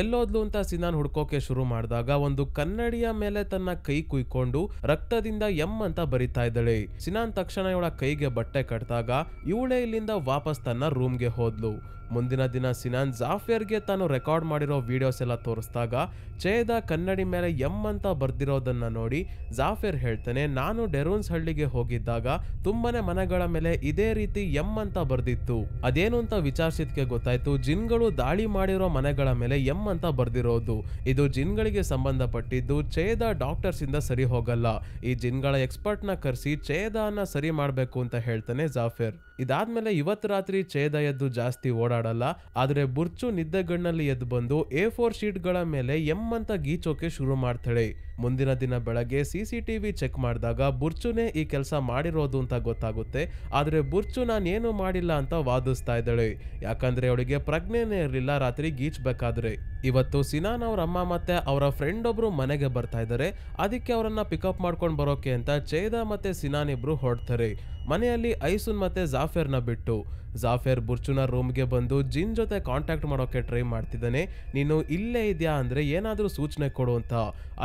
ಎಲ್ಲೋದ್ಲು ಅಂತ ಸಿನಾನ್ ಹುಡ್ಕೋಕೆ ಶುರು ಮಾಡಿದಾಗ ಒಂದು ಕನ್ನಡಿಯ ಮೇಲೆ ತನ್ನ ಕೈ ಕುಯ್ಕೊಂಡು ರಕ್ತದಿಂದ ಎಂ ಅಂತ ಬರಿತಾ ಇದ್ದಾಳೆ. ಸಿನಾನ್ ತಕ್ಷಣ ಇವಳ ಕೈಗೆ ಬಟ್ಟೆ ಕಟ್ಟಿದಾಗ ಇವಳೇ ಇಲ್ಲಿಂದ ವಾಪಸ್ ತನ್ನ ರೂಮ್ಗೆ ಹೋದ್ಲು. ಮುಂದಿನ ದಿನ ಸಿನಾನ್ ಜಾಫಿಯರ್ಗೆ ತಾನು ರೆಕಾರ್ಡ್ ಮಾಡಿರೋ ವಿಡಿಯೋಸ್ ಎಲ್ಲ ತೋರಿಸಿದಾಗ ಚೇದ ಕನ್ನಡಿ ಮೇಲೆ ಎಂ ಅಂತ ಬರ್ದಿರೋದನ್ನ ನೋಡಿ ಜಾಫಿಯರ್ ಹೇಳ್ತಾನೆ, ನಾನು ಡೆರೂನ್ಸ್ ಹಳ್ಳಿಗೆ ಹೋಗಿದ್ದಾಗ ತುಂಬಾನೇ ಮನೆಗಳ ಮೇಲೆ ಇದೇ ರೀತಿ ಎಂ ಅಂತ ಬರ್ದಿತ್ತು, ಅದೇನು ಅಂತ ವಿಚಾರಿಸಿದ್ಕೆ ಗೊತ್ತಾಯ್ತು ಜಿನ್ಗಳು ದಾಳಿ ಮಾಡಿರೋ ಮನೆಗಳ ಮೇಲೆ ಎಂ ಅಂತ ಬರ್ದಿರೋದು, ಇದು ಜಿನ್ಗಳಿಗೆ ಸಂಬಂಧಪಟ್ಟಿದ್ದು, ಚೇದ ಡಾಕ್ಟರ್ಸ್ ಇಂದ ಸರಿ ಹೋಗಲ್ಲ, ಈ ಜಿನ್ಗಳ ಎಕ್ಸ್ಪರ್ಟ್ ನ ಕರೆಸಿ ಚೇದನ ಸರಿ ಮಾಡ್ಬೇಕು ಅಂತ ಹೇಳ್ತಾನೆ ಜಾಫಿಯರ್. ಇದಾದ್ಮೇಲೆ ಇವತ್ತು ರಾತ್ರಿ ಚೇದ ಎದ್ದು ಜಾಸ್ತಿ ಓಡಾಡಲ್ಲ, ಆದ್ರೆ ಬುರ್ಚು ನಿದ್ದೆಗಣ್ಣಲ್ಲಿ ಎದ್ದು ಬಂದು A4 ಶೀಟ್ಗಳ ಮೇಲೆ ಎಂ ಅಂತ ಗೀಚೋಕೆ ಶುರು ಮಾಡ್ತಾಳೆ. ಮುಂದಿನ ದಿನ ಬೆಳಗ್ಗೆ CCTV ಚೆಕ್ ಮಾಡಿದಾಗ ಬುರ್ಚುನೇ ಈ ಕೆಲಸ ಮಾಡಿರೋದು ಅಂತ ಗೊತ್ತಾಗುತ್ತೆ. ಆದ್ರೆ ಬುರ್ಚು ನಾನೇನು ಮಾಡಿಲ್ಲ ಅಂತ ವಾದಿಸ್ತಾ ಇದ್ದಾಳೆ, ಯಾಕಂದ್ರೆ ಅವಳಿಗೆ ಪ್ರಜ್ಞೆನೇ ಇರಲಿಲ್ಲ ರಾತ್ರಿ ಗೀಚ್ಬೇಕಾದ್ರೆ. ಇವತ್ತು ಸಿನಾನ್ ಅವ್ರ ಅಮ್ಮ ಮತ್ತೆ ಅವರ ಫ್ರೆಂಡ್ ಒಬ್ರು ಮನೆಗೆ ಬರ್ತಾ ಇದ್ದಾರೆ, ಅದಕ್ಕೆ ಅವರನ್ನ ಪಿಕಪ್ ಮಾಡ್ಕೊಂಡು ಬರೋಕೆ ಅಂತ ಚೇದ ಮತ್ತೆ ಸಿನಾನ್ ಇಬ್ರು ಹೊರಡ್ತಾರೆ. ಮನೆಯಲ್ಲಿ ಐಸುನ್ ಮತ್ತೆ ಜಾಫಿಯರ್ನ ಬಿಟ್ಟು ಜಾಫಿಯರ್ ಬುರ್ಚುನ ರೂಮ್ಗೆ ಬಂದು ಜಿನ್ ಜೊತೆ ಕಾಂಟ್ಯಾಕ್ಟ್ ಮಾಡೋಕೆ ಟ್ರೈ ಮಾಡ್ತಿದ್ದಾನೆ. ನೀನು ಇಲ್ಲೇ ಇದೆಯಾ ಅಂದ್ರೆ ಏನಾದ್ರೂ ಸೂಚನೆ ಕೊಡು ಅಂತ.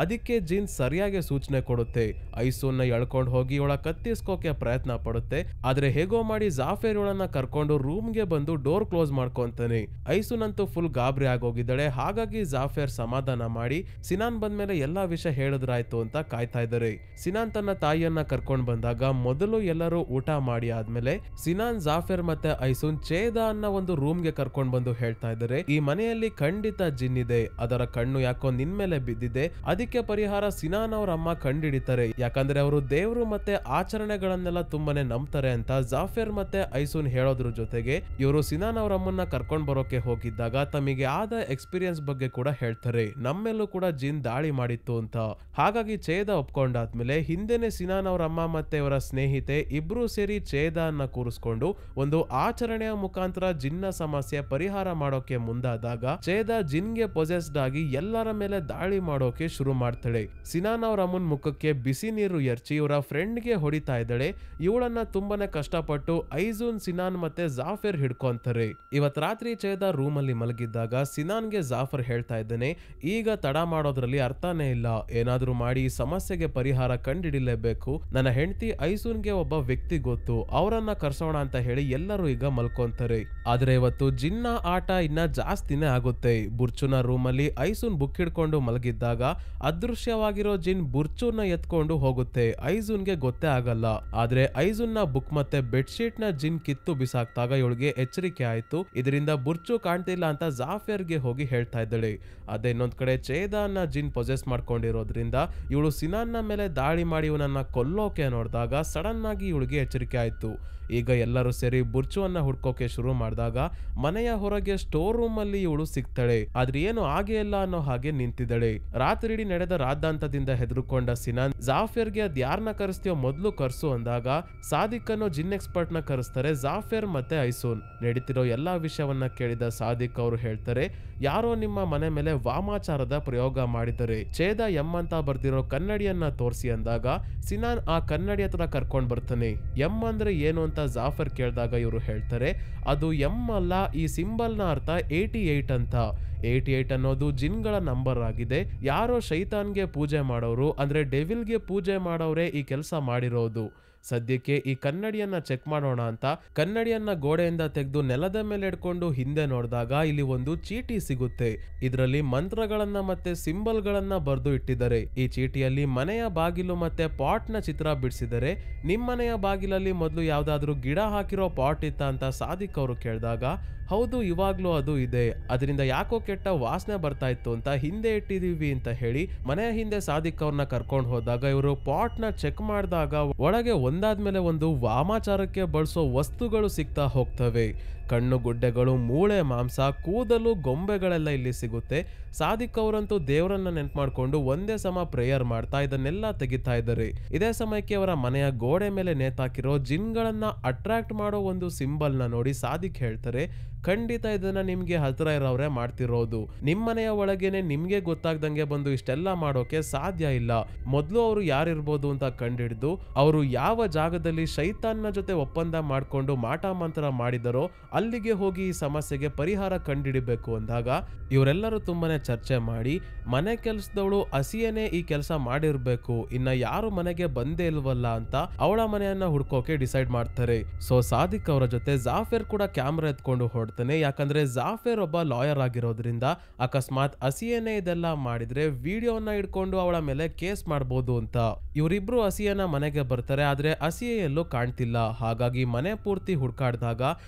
ಅದಕ್ಕೆ ಜಿನ್ ಸರಿಯಾಗಿ ಸೂಚನೆ ಕೊಡುತ್ತೆ. ಐಸುನ್ನ ಎಳ್ಕೊಂಡು ಹೋಗಿ ಇವಳ ಕತ್ತಿಸ್ಕೋಕೆ ಪ್ರಯತ್ನ ಪಡುತ್ತೆ, ಆದ್ರೆ ಹೇಗೋ ಮಾಡಿ ಜಾಫಿಯರ್ ಇವಳನ್ನ ಕರ್ಕೊಂಡು ರೂಮ್ಗೆ ಬಂದು ಡೋರ್ ಕ್ಲೋಸ್ ಮಾಡ್ಕೊಂತಾನೆ. ಐಸುನ್ ಅಂತೂ ಫುಲ್ ಗಾಬರಿ ಆಗೋಗಿದ್ದಾಳೆ. ಹಾಗಾಗಿ ಜಾಫಿಯರ್ ಸಮಾಧಾನ ಮಾಡಿ ಸಿನಾನ್ ಬಂದ್ಮೇಲೆ ಎಲ್ಲಾ ವಿಷಯ ಹೇಳಿದ್ರಾಯ್ತು ಅಂತ ಕಾಯ್ತಾ ಇದ್ದಾರೆ. ಸಿನಾನ್ ತನ್ನ ತಾಯಿಯನ್ನ ಕರ್ಕೊಂಡ್ ಬಂದಾಗ ಮೊದಲು ಎಲ್ಲರೂ ಊಟ ಮಾಡಿ ಆದ್ಮೇಲೆ ಸಿನಾನ್, ಜಾಫಿಯರ್ ಮತ್ತೆ ಐಸುನ್ ಚೇದ ಅನ್ನ ಒಂದು ರೂಮ್ಗೆ ಕರ್ಕೊಂಡ್ ಬಂದು ಹೇಳ್ತಾ ಇದ್ದಾರೆ, ಈ ಮನೆಯಲ್ಲಿ ಖಂಡಿತ ಜಿನ್ ಇದೆ, ಅದರ ಕಣ್ಣು ಯಾಕೋ ನಿನ್ ಮೇಲೆ ಬಿದ್ದಿದೆ, ಅದಕ್ಕೆ ಪರಿಹಾರ ಸಿನಾನ್ ಅವ್ರ ಅಮ್ಮ ಕಂಡಿಡಿತಾರೆ, ಯಾಕಂದ್ರೆ ಅವರು ದೇವರು ಮತ್ತೆ ಆಚರಣೆಗಳನ್ನೆಲ್ಲ ತುಂಬಾನೇ ನಂಬ್ತಾರೆ ಅಂತ ಜಾಫಿಯರ್ ಮತ್ತೆ ಐಸುನ್ ಹೇಳೋದ್ರ ಜೊತೆಗೆ ಇವರು ಸಿನಾನ್ ಅವ್ರ ಅಮ್ಮನ್ನ ಕರ್ಕೊಂಡ್ ಬರೋಕೆ ಹೋಗಿದ್ದಾಗ ತಮಗೆ ಆದ ಎಕ್ಸ್ಪೀರಿಯನ್ಸ್ ಬಗ್ಗೆ ಕೂಡ ಹೇಳ್ತಾರೆ, ನಮ್ಮೆಲ್ಲೂ ಕೂಡ ಜಿನ್ ದಾಳಿ ಮಾಡಿತ್ತು ಅಂತ. ಹಾಗಾಗಿ ಚೇದ ಒಪ್ಕೊಂಡಾದ್ಮೇಲೆ ಹಿಂದೆನೆ ಸಿನಾನ್ ಅವ್ರ ಅಮ್ಮ ಮತ್ತೆ ಅವರ ಸ್ನೇಹಿತೆ ಇಬ್ರು ಸೇರಿ ಚೇದ ಅನ್ನ ಕೂರಿಸ್ಕೊಂಡು ಒಂದು ಆಚರಣೆಯ ಮುಖಾಂತರ ಜಿನ್ನ ಸಮಸ್ಯೆ ಪರಿಹಾರ ಮಾಡೋಕೆ ಮುಂದಾದಾಗ ಚೇದ ಜಿನ್ಗೆ ಪೊಸೆಸ್ಡ್ ಆಗಿ ಎಲ್ಲರ ಮೇಲೆ ದಾಳಿ ಮಾಡೋಕೆ ಶುರು ಮಾಡ್ತಾಳೆ. ಸಿನಾನ್ ಅವ್ರ ಅಮ್ಮನ್ ಮುಖಕ್ಕೆ ಬಿಸಿ ನೀರು ಎರಚಿ ಇವರ ಫ್ರೆಂಡ್ಗೆ ಹೊಡಿತಾ ಇದ್ದಾಳೆ. ಇವಳನ್ನ ತುಂಬಾನೇ ಕಷ್ಟಪಟ್ಟು ಐಸುನ್, ಸಿನಾನ್ ಮತ್ತೆ ಜಾಫಿಯರ್ ಹಿಡ್ಕೊಂತಾರೆ. ಇವತ್ ರಾತ್ರಿ ಚೇದ ರೂಮ್ ಅಲ್ಲಿ ಮಲಗಿದ್ದಾಗ ಸಿನಾನ್ಗೆ ಜಾಫರ್ ಹೇಳ್ತಾ ಇದ್ದಾನೆ, ಈಗ ತಡ ಮಾಡೋದ್ರಲ್ಲಿ ಅರ್ಥನೇ ಇಲ್ಲ, ಏನಾದ್ರೂ ಮಾಡಿ ಸಮಸ್ಯೆಗೆ ಪರಿಹಾರ ಕಂಡಿಡಿಲೇಬೇಕು, ನನ್ನ ಹೆಂಡತಿ ಐಸುನ್ಗೆ ಒಬ್ಬ ವ್ಯಕ್ತಿ ಗೊತ್ತು, ಅವರನ್ನ ಕರ್ಸೋಣ ಅಂತ ಹೇಳಿ ಎಲ್ಲರೂ ಈಗ ಮಲ್ಕೊಂತಾರೆ. ಆದ್ರೆ ಇವತ್ತು ಜಿನ್ನ ಆಟ ಇನ್ನ ಜಾಸ್ತಿನೇ ಆಗುತ್ತೆ. ಬುರ್ಚುನ ರೂಮ್ ಅಲ್ಲಿ ಐಸುನ್ ಬುಕ್ ಹಿಡ್ಕೊಂಡು ಮಲಗಿದ್ದಾಗ ಅದೃಶ್ಯವಾಗಿರೋ ಜಿನ್ ಬುರ್ಚುನ ಎತ್ಕೊಂಡು ಹೋಗುತ್ತೆ. ಐಸುನ್ಗೆ ಗೊತ್ತೇ ಆಗಲ್ಲ. ಆದ್ರೆ ಐಸುನ್ನ ಬುಕ್ ಮತ್ತೆ ಬೆಡ್ಶೀಟ್ ನ ಜಿನ್ ಕಿತ್ತು ಬಿಸಾಕ್ತಾಗ ಇವಳಿಗೆ ಎಚ್ಚರಿಕೆ ಆಯ್ತು, ಇದರಿಂದ ಬುರ್ಚು ಕಾಣ್ತಿಲ್ಲ ಅಂತ ಜಾಫಿಯರ್ಗೆ ಹೋಗಿ ಹೇಳ್ತಾ ಇದ್ದಾಳೆ. ಅದೇ ಇನ್ನೊಂದ್ ಕಡೆ ಚೇದಾನ ಜಿನ್ ಪೊಸೆಸ್ ಮಾಡ್ಕೊಂಡಿರೋದ್ರಿಂದ ಇವಳು ಸಿನಾನ್ನ ಮೇಲೆ ದಾಳಿ ಮಾಡಿ ಇವನನ್ನ ಕೊಲ್ಲೋಕೆ ನೋಡಿದಾಗ ಸಡನ್ ಆಗಿ ಇವಳಿಗೆ ಎಚ್ಚರಿಕೆ ಆಯ್ತು. ಈಗ ಎಲ್ಲರೂ ಸೇರಿ ಬುರ್ಚುವನ್ನ ಹುಡ್ಕೋಕೆ ಶುರು ಮಾಡಿದಾಗ ಮನೆಯ ಹೊರಗೆ ಸ್ಟೋರ್ ರೂಮ್ ಅಲ್ಲಿ ಇವಳು ಸಿಗ್ತಾಳೆ. ಆದ್ರೆ ಏನು ಆಗೇ ಇಲ್ಲ ಅನ್ನೋ ಹಾಗೆ ನಿಂತಿದ್ದಾಳೆ. ರಾತ್ರಿಡೀ ನಡೆದ ರಾದ್ದಾಂತದಿಂದ ಹೆದರ್ಕೊಂಡ ಸಿನಾನ್ ಜಾಫಿಯರ್ಗೆ ಅದ್ ಯಾರನ್ನ ಕರೆಸ್ತೀಯೋ ಮೊದ್ಲು ಕರ್ಸು ಅಂದಾಗ ಸಾದಿಕ್ ಅನ್ನೋ ಜಿನ್ ಎಕ್ಸ್ಪರ್ಟ್ ನ ಕರೆಸ್ತಾರೆ ಜಾಫಿಯರ್ ಮತ್ತೆ ಐಸುನ್. ನಡೀತಿರೋ ಎಲ್ಲಾ ವಿಷಯವನ್ನ ಕೇಳಿದ ಸಾದಿಕ್ ಅವರು ಹೇಳ್ತಾರೆ, ಯಾರೋ ನಿಮ್ಮ ಮನೆ ಮೇಲೆ ವಾಮಾಚಾರದ ಪ್ರಯೋಗ ಮಾಡಿದ್ದಾರೆ, ಚೇದ ಎಂ ಅಂತ ಬರ್ದಿರೋ ಕನ್ನಡಿಯನ್ನ ತೋರಿಸಿ ಅಂದಾಗ ಸಿನಾನ್ ಆ ಕನ್ನಡಿ ಹತ್ರ ಕರ್ಕೊಂಡ್ ಬರ್ತಾನೆ. ಎಂ ಅಂದ್ರೆ ಏನು ಅಂತ ಜಾಫರ್ ಕೇಳಿದಾಗ ಇವರು ಹೇಳ್ತಾರೆ, ಅದು ಎಂ ಅಲ್ಲ, ಈ ಸಿಂಬಲ್ ನ ಅರ್ಥ 88 ಅಂತ. 88 ಅನ್ನೋದು ಜಿನ್ಗಳ ನಂಬರ್ ಆಗಿದೆ. ಯಾರೋ ಶೈತಾನ್ಗೆ ಪೂಜೆ ಮಾಡೋರು ಅಂದ್ರೆ ಡೆವಿಲ್ಗೆ ಪೂಜೆ ಮಾಡೋರೇ ಈ ಕೆಲಸ ಮಾಡಿರೋದು. ಸದ್ಯಕ್ಕೆ ಈ ಕನ್ನಡಿಯನ್ನ ಚೆಕ್ ಮಾಡೋಣ ಅಂತ ಕನ್ನಡಿಯನ್ನ ಗೋಡೆಯಿಂದ ತೆಗೆದು ನೆಲದ ಮೇಲೆ ಇಟ್ಕೊಂಡು ಹಿಂದೆ ನೋಡಿದಾಗ ಇಲ್ಲಿ ಒಂದು ಚೀಟಿ ಸಿಗುತ್ತೆ. ಇದರಲ್ಲಿ ಮಂತ್ರಗಳನ್ನ ಮತ್ತೆ ಸಿಂಬಲ್ ಗಳನ್ನ ಬರೆದು ಇಟ್ಟಿದ್ದಾರೆ. ಈ ಚೀಟಿಯಲ್ಲಿ ಮನೆಯ ಬಾಗಿಲು ಮತ್ತೆ ಪಾಟ್ ನ ಚಿತ್ರ ಬಿಡಿಸಿದರೆ ನಿಮ್ಮನೆಯ ಬಾಗಿಲಲ್ಲಿ ಮೊದಲು ಯಾವ್ದಾದ್ರು ಗಿಡ ಹಾಕಿರೋ ಪಾಟ್ ಇತ್ತ ಅಂತ ಸಾದಿಕ್ ಅವರು ಕೇಳಿದಾಗ ಹೌದು ಇವಾಗ್ಲೂ ಅದು ಇದೆ, ಅದರಿಂದ ಯಾಕೋ ಕೆಟ್ಟ ವಾಸನೆ ಬರ್ತಾ ಇತ್ತು ಅಂತ ಹಿಂದೆ ಇಟ್ಟಿದೀವಿ ಅಂತ ಹೇಳಿ ಮನೆಯ ಹಿಂದೆ ಸಾದಿಕ್ ಅವ್ರನ್ನ ಕರ್ಕೊಂಡು ಹೋದಾಗ ಇವರು ಪಾಟ್ ನ ಚೆಕ್ ಮಾಡಿದಾಗ ಒಳಗೆ ಒಂದಾದ್ಮೇಲೆ ಒಂದು ವಾಮಾಚಾರಕ್ಕೆ ಬಳಸೋ ವಸ್ತುಗಳು ಸಿಗ್ತಾ ಹೋಗ್ತವೆ. ಕಣ್ಣು ಗುಡ್ಡೆಗಳು, ಮೂಳೆ ಮಾಂಸ, ಕೂದಲು, ಗೊಂಬೆಗಳೆಲ್ಲ ಇಲ್ಲಿ ಸಿಗುತ್ತೆ. ಸಾದಿಕ್ ಅವರಂತೂ ದೇವರನ್ನ ನೆನ್ಪು ಮಾಡ್ಕೊಂಡು ಒಂದೇ ಸಮ ಪ್ರೇಯರ್ ಮಾಡ್ತಾ ಇದನ್ನೆಲ್ಲ ತೆಗಿತಾ ಇದ್ದಾರೆ. ಇದೇ ಸಮಯಕ್ಕೆ ಅವರ ಮನೆಯ ಗೋಡೆ ಮೇಲೆ ನೇತಾಕಿರೋ ಜಿನ್ಗಳನ್ನ ಅಟ್ರಾಕ್ಟ್ ಮಾಡೋ ಒಂದು ಸಿಂಬಲ್ ನ ನೋಡಿ ಸಾದಿಕ್ ಹೇಳ್ತಾರೆ, ಖಂಡಿತ ಇದನ್ನ ನಿಮ್ಗೆ ಹತ್ರ ಇರೋವ್ರೆ ಮಾಡ್ತಿರೋದು. ನಿಮ್ಮನೆಯ ಒಳಗೇನೆ ನಿಮ್ಗೆ ಗೊತ್ತಾಗ್ದಂಗೆ ಬಂದು ಇಷ್ಟೆಲ್ಲ ಮಾಡೋಕೆ ಸಾಧ್ಯ ಇಲ್ಲ. ಮೊದ್ಲು ಅವರು ಯಾರಿರ್ಬೋದು ಅಂತ ಕಂಡಿಡಿದು ಅವರು ಯಾವ ಜಾಗದಲ್ಲಿ ಶೈತಾನ್ನ ಜೊತೆ ಒಪ್ಪಂದ ಮಾಡ್ಕೊಂಡು ಮಾಟ ಮಂತ್ರ ಮಾಡಿದರೋ ಅಲ್ಲಿಗೆ ಹೋಗಿ ಈ ಸಮಸ್ಯೆಗೆ ಪರಿಹಾರ ಕಂಡಿಡಿಬೇಕು ಅಂದಾಗ ಇವರೆಲ್ಲರೂ ತುಂಬಾನೇ ಚರ್ಚೆ ಮಾಡಿ ಮನೆ ಕೆಲಸದವಳು ಹಸಿಯೇನೆ ಈ ಕೆಲಸ ಮಾಡಿರ್ಬೇಕು, ಇನ್ನ ಯಾರು ಮನೆಗೆ ಬಂದೇ ಇಲ್ವಲ್ಲ ಅಂತ ಅವಳ ಮನೆಯನ್ನ ಹುಡ್ಕೋಕೆ ಡಿಸೈಡ್ ಮಾಡ್ತಾರೆ. ಸೊ ಸಾದಿಕ್ ಅವರ ಜೊತೆ ಜಾಫರ್ ಕೂಡ ಕ್ಯಾಮ್ರಾ ಎತ್ಕೊಂಡು ಹೊಡ್ತಾನೆ. ಯಾಕಂದ್ರೆ ಜಾಫರ್ ಒಬ್ಬ ಲಾಯರ್ ಆಗಿರೋದ್ರಿಂದ ಅಕಸ್ಮಾತ್ ಹಸಿಯೇನೆ ಇದೆಲ್ಲ ಮಾಡಿದ್ರೆ ವಿಡಿಯೋನ ಇಟ್ಕೊಂಡು ಅವಳ ಮೇಲೆ ಕೇಸ್ ಮಾಡಬಹುದು ಅಂತ. ಇವರಿಬ್ರು ಹಸಿಯನ ಮನೆಗೆ ಬರ್ತಾರೆ, ಆದ್ರೆ ಹಸಿಯೆ ಎಲ್ಲೂ ಕಾಣ್ತಿಲ್ಲ. ಹಾಗಾಗಿ ಮನೆ ಪೂರ್ತಿ ಹುಡ್ಕಾಡ್ದಾಗ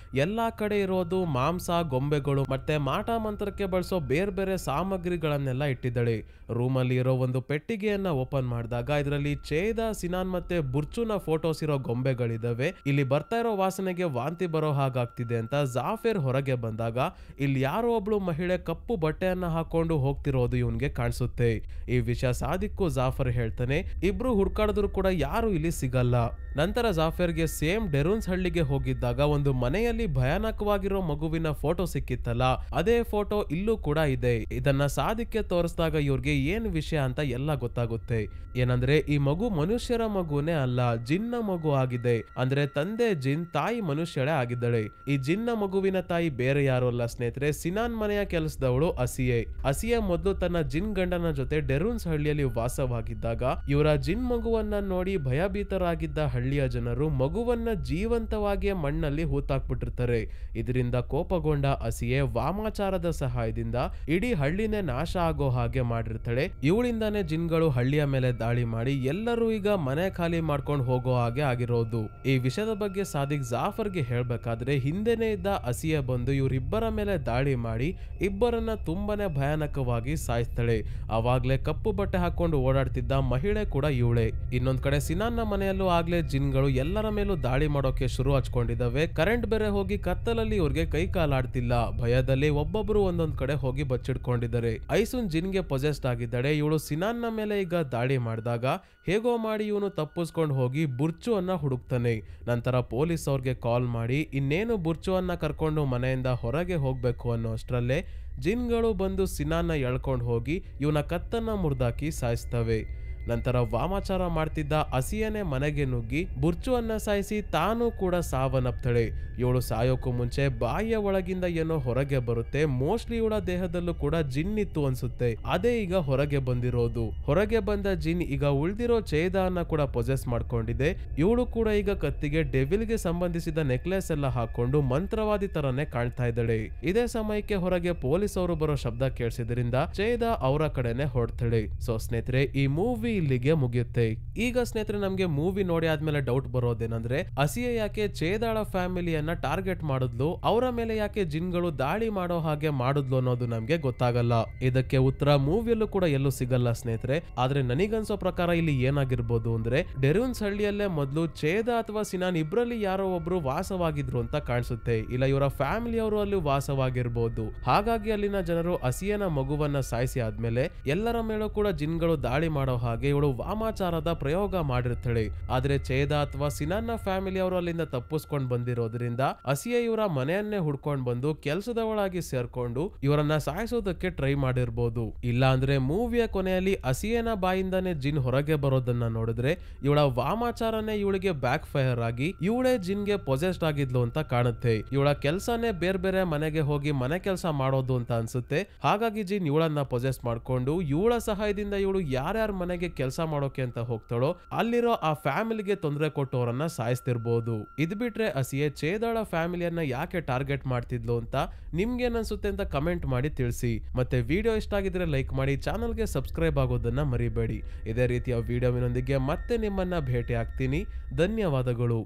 ಎಲ್ಲಾ ಕಡೆ ಇರೋದು ಮಾಂಸ, ಗೊಂಬೆಗಳು ಮತ್ತೆ ಮಾಟ ಮಂತ್ರಕ್ಕೆ ಬಳಸೋ ಬೇರೆ ಬೇರೆ ಸಾಮಗ್ರಿಗಳನ್ನೆಲ್ಲ ಇಟ್ಟಿದ್ದಾಳೆ. ರೂಮಲ್ಲಿ ಇರೋ ಒಂದು ಪೆಟ್ಟಿಗೆಯನ್ನ ಓಪನ್ ಮಾಡಿದಾಗ ಇದರಲ್ಲಿ ಚೇದ, ಸಿನಾನ್ ಮತ್ತೆ ಬುರ್ಚುನ ಫೋಟೋಸ್ ಇರೋ ಗೊಂಬೆಗಳಿದಾವೆ. ಇಲ್ಲಿ ಬರ್ತಾ ಇರೋ ವಾಸನೆಗೆ ವಾಂತಿ ಬರೋ ಹಾಗಾಗ್ತಿದೆ ಅಂತ ಜಾಫರ್ ಹೊರಗೆ ಬಂದಾಗ ಇಲ್ಲಿ ಯಾರೋ ಒಬ್ಳು ಮಹಿಳೆ ಕಪ್ಪು ಬಟ್ಟೆಯನ್ನ ಹಾಕೊಂಡು ಹೋಗ್ತಿರೋದು ಇವನ್ಗೆ ಕಾಣಿಸುತ್ತೆ. ಈ ವಿಷಯ ಸಾದಿಕ್ಕು ಜಾಫರ್ ಹೇಳ್ತಾನೆ. ಇಬ್ರು ಹುಡ್ಕಾಡಿದ್ರು ಕೂಡ ಯಾರು ಇಲ್ಲಿ ಸಿಗಲ್ಲ. ನಂತರ ಜಾಫರ್ಗೆ ಸೇಮ್ ಡೆರೂನ್ಸ್ ಹಳ್ಳಿಗೆ ಹೋಗಿದ್ದಾಗ ಒಂದು ಮನೆಯಲ್ಲಿ ಭಯಾನಕವಾಗಿರೋ ಮಗುವಿನ ಫೋಟೋ ಸಿಕ್ಕಿತ್ತಲ್ಲ, ಅದೇ ಫೋಟೋ ಇಲ್ಲೂ ಕೂಡ ಇದೆ. ಇದನ್ನ ಸಾದಿಕ್ಕೆ ತೋರಿಸಿದಾಗ ಇವ್ರಿಗೆ ಏನ್ ವಿಷಯ ಅಂತ ಎಲ್ಲ ಗೊತ್ತಾಗುತ್ತೆ. ಏನಂದ್ರೆ ಈ ಮಗು ಮನುಷ್ಯರ ಮಗುನೇ ಅಲ್ಲ, ಜಿನ್ನ ಮಗು ಆಗಿದೆ. ಅಂದ್ರೆ ತಂದೆ ಜಿನ್, ತಾಯಿ ಮನುಷ್ಯಳೇ ಆಗಿದ್ದಾಳೆ. ಈ ಜಿನ್ನ ಮಗುವಿನ ತಾಯಿ ಬೇರೆ ಯಾರು ಅಲ್ಲ ಸ್ನೇಹಿತರೆ, ಸಿನಾನ್ ಮನೆಯ ಕೆಲಸದವಳು ಹಸಿಯೆ. ಹಸಿಯೆ ಮೊದಲು ತನ್ನ ಜಿನ್ ಗಂಡನ ಜೊತೆ ಡೆರೂನ್ಸ್ ಹಳ್ಳಿಯಲ್ಲಿ ವಾಸವಾಗಿದ್ದಾಗ ಇವರ ಜಿನ್ ಮಗುವನ್ನ ನೋಡಿ ಭಯಭೀತರಾಗಿದ್ದ ಹಳ್ಳಿಯ ಜನರು ಮಗುವನ್ನ ಜೀವಂತವಾಗಿ ಮಣ್ಣಲ್ಲಿ ಹೂತಾಕ್ಬಿಟ್ಟಿರ್ತಾರೆ. ಇದರಿಂದ ಕೋಪಗೊಂಡ ಹಸಿಯೆ ವಾಮಾಚಾರದ ಸಹಾಯದಿಂದ ಇಡೀ ಹಳ್ಳಿನೇ ನಾಶ ಆಗೋ ಹಾಗೆ ಮಾಡಿರ್ತಾಳೆ. ಇವಳಿಂದಾನೇ ಜಿನ್ಗಳು ಹಳ್ಳಿಯ ಮೇಲೆ ದಾಳಿ ಮಾಡಿ ಎಲ್ಲರೂ ಈಗ ಮನೆ ಖಾಲಿ ಮಾಡ್ಕೊಂಡು ಹೋಗೋ ಹಾಗೆ ಆಗಿರೋದು. ಈ ವಿಷಯದ ಬಗ್ಗೆ ಸಾದಿಕ್ ಜಾಫರ್ಗೆ ಹೇಳ್ಬೇಕಾದ್ರೆ ಹಿಂದೆನೆ ಇದ್ದ ಹಸಿಯೆ ಬಂದು ಇವರಿಬ್ಬರ ಮೇಲೆ ದಾಳಿ ಮಾಡಿ ಇಬ್ಬರನ್ನ ತುಂಬಾನೇ ಭಯಾನಕವಾಗಿ ಸಾಯಿಸ್ತಾಳೆ. ಅವಾಗ್ಲೇ ಕಪ್ಪು ಬಟ್ಟೆ ಹಾಕೊಂಡು ಓಡಾಡ್ತಿದ್ದ ಮಹಿಳೆ ಕೂಡ ಇವಳೆ. ಇನ್ನೊಂದ್ ಕಡೆ ಸಿನಾನ್ನ ಮನೆಯಲ್ಲೂ ಆಗ್ಲೇ ಜಿನ್ಗಳು ಎಲ್ಲರ ಮೇಲೂ ದಾಳಿ ಮಾಡೋಕೆ ಶುರು ಹಚ್ಕೊಂಡಿದ್ದಾವೆ. ಕರೆಂಟ್ ಬೇರೆ ಹೋಗಿ ಕತ್ತಲಲ್ಲಿ ಇವ್ರಿಗೆ ಕೈ ಕಾಲಾಡ್ತಿಲ್ಲ. ಭಯದಲ್ಲಿ ಒಬ್ಬೊಬ್ರು ಒಂದೊಂದ್ ಕಡೆ ಹೋಗಿ ಬಚ್ಚಿಡ್ಕೊಂಡಿದ್ದಾರೆ. ಐಸುನ್ ಜಿನ್ಗೆ ಪೊಸೆಸ್ಡ್ ಆಗಿದ್ದಾಳೆ. ಇವಳು ಸಿನಾನ್ನ ಮೇಲೆ ಈಗ ದಾಳಿ ಮಾಡಿದಾಗ ಹೇಗೋ ಮಾಡಿ ಇವನು ತಪ್ಪಿಸ್ಕೊಂಡು ಹೋಗಿ ಬುರ್ಚು ಅನ್ನ ಹುಡುಕ್ತಾನೆ. ನಂತರ ಪೊಲೀಸ್ ಅವ್ರಿಗೆ ಕಾಲ್ ಮಾಡಿ ಇನ್ನೇನು ಬುರ್ಚು ಅನ್ನ ಕರ್ಕೊಂಡು ಮನೆಯಿಂದ ಹೊರಗೆ ಹೋಗ್ಬೇಕು ಅನ್ನೋ ಅಷ್ಟರಲ್ಲೇ ಜಿನ್ಗಳು ಬಂದು ಸಿನಾನ್ನ ಎಳ್ಕೊಂಡು ಹೋಗಿ ಇವನ ಕತ್ತನ್ನ ಮುರಿದಾಕಿ ಸಾಯಿಸ್ತವೆ. ನಂತರ ವಾಮಾಚಾರ ಮಾಡ್ತಿದ್ದ ಹಸಿಯನೆ ಮನೆಗೆ ನುಗ್ಗಿ ಬುರ್ಚುವನ್ನ ಸಾಯಿಸಿ ತಾನು ಕೂಡ ಸಾವನ್ನಪ್ತಾಳೆ. ಇವಳು ಸಾಯೋಕ್ಕೂ ಮುಂಚೆ ಬಾಯಿಯ ಒಳಗಿಂದ ಏನೋ ಹೊರಗೆ ಬರುತ್ತೆ. ಮೋಸ್ಟ್ಲಿ ಇವಳ ದೇಹದಲ್ಲೂ ಕೂಡ ಜಿನ್ ಇತ್ತು ಅನ್ಸುತ್ತೆ. ಅದೇ ಈಗ ಹೊರಗೆ ಬಂದಿರೋದು. ಹೊರಗೆ ಬಂದ ಜಿನ್ ಈಗ ಉಳ್ದಿರೋ ಚೇದಾನ ಕೂಡ ಪೊಸೆಸ್ ಮಾಡ್ಕೊಂಡಿದೆ. ಇವಳು ಕೂಡ ಈಗ ಕತ್ತಿಗೆ ಡೆವಿಲ್ಗೆ ಸಂಬಂಧಿಸಿದ ನೆಕ್ಲೆಸ್ ಎಲ್ಲ ಹಾಕೊಂಡು ಮಂತ್ರವಾದಿ ತರನೇ ಕಾಣ್ತಾ ಇದ್ದಾಳೆ. ಇದೇ ಸಮಯಕ್ಕೆ ಹೊರಗೆ ಪೊಲೀಸ್ ಅವರು ಬರೋ ಶಬ್ದ ಕೇಳಿಸಿದ್ರಿಂದ ಚೇದ ಅವರ ಕಡೆನೆ ಹೊಡ್ತಾಳೆ. ಸೊ ಸ್ನೇಹಿತರೆ, ಈ ಮೂವಿ ಇಲ್ಲಿಗೆ ಮುಗಿಯುತ್ತೆ. ಈಗ ಸ್ನೇಹಿತರೆ, ನಮ್ಗೆ ಮೂವಿ ನೋಡಿ ಆದ್ಮೇಲೆ ಡೌಟ್ ಬರೋದೇನಂದ್ರೆ ಹಸಿಯೆ ಯಾಕೆ ಚೇದಾಳ ಫ್ಯಾಮಿಲಿಯನ್ನ ಟಾರ್ಗೆಟ್ ಮಾಡಿದ್ಲು, ಅವರ ಮೇಲೆ ಯಾಕೆ ಜಿನ್ಗಳು ದಾಳಿ ಮಾಡೋ ಹಾಗೆ ಮಾಡಿದ್ಲು ಅನ್ನೋದು ನಮ್ಗೆ ಗೊತ್ತಾಗಲ್ಲ. ಇದಕ್ಕೆ ಉತ್ತರ ಮೂವಿಯಲ್ಲೂ ಕೂಡ ಎಲ್ಲೂ ಸಿಗಲ್ಲ ಸ್ನೇಹಿತರೆ. ಆದ್ರೆ ನನಗನ್ಸೋ ಪ್ರಕಾರ ಇಲ್ಲಿ ಏನಾಗಿರ್ಬೋದು ಅಂದ್ರೆ ಡೆರೂನ್ಸ್ ಹಳ್ಳಿಯಲ್ಲೇ ಮೊದಲು ಚೇದ ಅಥವಾ ಸಿನಾನ್ ಇಬ್ರಲ್ಲಿ ಯಾರೋ ಒಬ್ರು ವಾಸವಾಗಿದ್ರು ಅಂತ ಕಾಣಿಸುತ್ತೆ. ಇಲ್ಲ ಇವರ ಫ್ಯಾಮಿಲಿಯವರು ಅಲ್ಲಿ ವಾಸವಾಗಿರ್ಬೋದು. ಹಾಗಾಗಿ ಅಲ್ಲಿನ ಜನರು ಹಸಿಯನ ಮಗುವನ್ನ ಸಾಯಿಸಿ ಆದ್ಮೇಲೆ ಎಲ್ಲರ ಮೇಲೂ ಕೂಡ ಜಿನ್ಗಳು ದಾಳಿ ಮಾಡೋ ಹಾಗೆ ಇವಳು ವಾಮಾಚಾರದ ಪ್ರಯೋಗ ಮಾಡಿರ್ತಾಳೆ. ಆದ್ರೆ ಚೇದ ಅಥವಾ ಸಿನಾನ್ನ ಫ್ಯಾಮಿಲಿ ಅವರು ಅಲ್ಲಿಂದ ತಪ್ಪಿಸ್ಕೊಂಡ್ ಬಂದಿರೋದ್ರಿಂದ ಹಸಿಯೆ ಇವರ ಮನೆಯನ್ನೇ ಹುಡ್ಕೊಂಡ್ ಬಂದು ಕೆಲಸದವಳಾಗಿ ಸೇರ್ಕೊಂಡು ಇವರನ್ನ ಸಾಯಿಸೋದಕ್ಕೆ ಟ್ರೈ ಮಾಡಿರ್ಬೋದು. ಇಲ್ಲ ಅಂದ್ರೆ ಮೂವಿಯ ಕೊನೆಯಲ್ಲಿ ಹಸಿಯನ ಬಾಯಿಂದಾನೇ ಜಿನ್ ಹೊರಗೆ ಬರೋದನ್ನ ನೋಡಿದ್ರೆ ಇವಳ ವಾಮಾಚಾರನೇ ಇವಳಿಗೆ ಬ್ಯಾಕ್ ಫೈರ್ ಆಗಿ ಇವಳೇ ಜಿನ್ಗೆ ಪೊಸೆಸ್ಡ್ ಆಗಿದ್ಲು ಅಂತ ಕಾಣುತ್ತೆ. ಇವಳ ಕೆಲ್ಸನೇ ಬೇರೆ ಬೇರೆ ಮನೆಗೆ ಹೋಗಿ ಮನೆ ಕೆಲಸ ಮಾಡೋದು ಅಂತ ಅನ್ಸುತ್ತೆ. ಹಾಗಾಗಿ ಜಿನ್ ಇವಳನ್ನ ಪೊಸೆಸ್ ಮಾಡ್ಕೊಂಡು ಇವಳ ಸಹಾಯದಿಂದ ಇವಳು ಯಾರ್ಯಾರ ಮನೆಗೆ ಮನೆಗೆ ಕೆಲಸ ಮಾಡೋಕೆ ಅಂತ ಹೋಗ್ತಾಳೋ ಅಲ್ಲಿರೋ ಆ ಫ್ಯಾಮಿಲಿಗೆ ತೊಂದರೆ ಕೊಟ್ಟವರನ್ನ ಸಾಯಿಸ್ತಿರ್ಬೋದು. ಇದು ಬಿಟ್ರೆ ಅಸಿಯೆ ಚೇದಾಳ ಫ್ಯಾಮಿಲಿಯನ್ನ ಯಾಕೆ ಟಾರ್ಗೆಟ್ ಮಾಡ್ತಿದ್ಲು ಅಂತ ನಿಮ್ಗೇನ್ ಅನ್ಸುತ್ತೆ ಅಂತ ಕಮೆಂಟ್ ಮಾಡಿ ತಿಳಿಸಿ. ಮತ್ತೆ ವಿಡಿಯೋ ಇಷ್ಟ ಆಗಿದ್ರೆ ಲೈಕ್ ಮಾಡಿ, ಚಾನಲ್ಗೆ ಸಬ್ಸ್ಕ್ರೈಬ್ ಆಗೋದನ್ನ ಮರಿಬೇಡಿ. ಇದೇ ರೀತಿಯ ವಿಡಿಯೋವಿನೊಂದಿಗೆ ಮತ್ತೆ ನಿಮ್ಮನ್ನ ಭೇಟಿ ಆಗ್ತೀನಿ. ಧನ್ಯವಾದಗಳು.